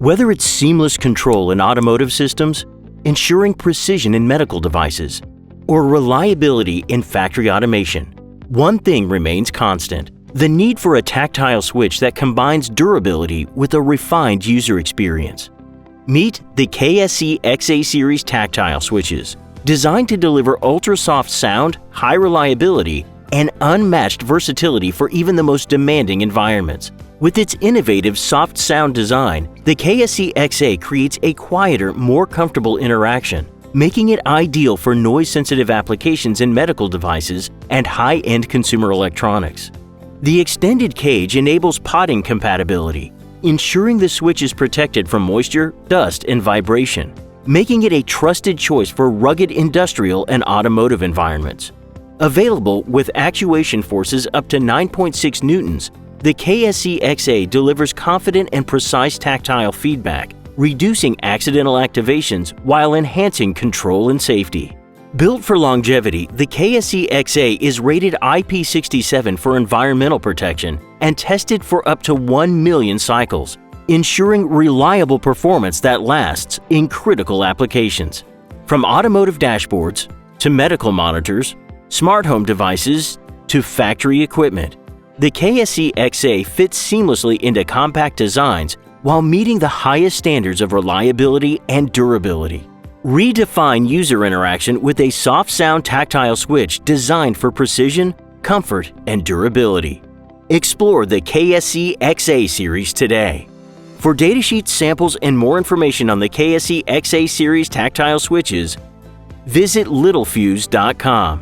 Whether it's seamless control in automotive systems, ensuring precision in medical devices, or reliability in factory automation, one thing remains constant: the need for a tactile switch that combines durability with a refined user experience. Meet the KSC XA series tactile switches, designed to deliver ultra-soft sound, high reliability, and unmatched versatility for even the most demanding environments. With its innovative soft sound design, the KSC XA creates a quieter, more comfortable interaction, making it ideal for noise-sensitive applications in medical devices and high-end consumer electronics. The extended cage enables potting compatibility, ensuring the switch is protected from moisture, dust, and vibration, making it a trusted choice for rugged industrial and automotive environments. Available with actuation forces up to 9.6 newtons, the KSC XA delivers confident and precise tactile feedback, reducing accidental activations while enhancing control and safety. Built for longevity, the KSC XA is rated IP67 for environmental protection and tested for up to 1 million cycles, ensuring reliable performance that lasts in critical applications. From automotive dashboards to medical monitors, smart home devices to factory equipment, the KSC XA fits seamlessly into compact designs while meeting the highest standards of reliability and durability. Redefine user interaction with a soft sound tactile switch designed for precision, comfort, and durability. Explore the KSC XA series today. For datasheets, samples, and more information on the KSC XA series tactile switches, visit littlefuse.com.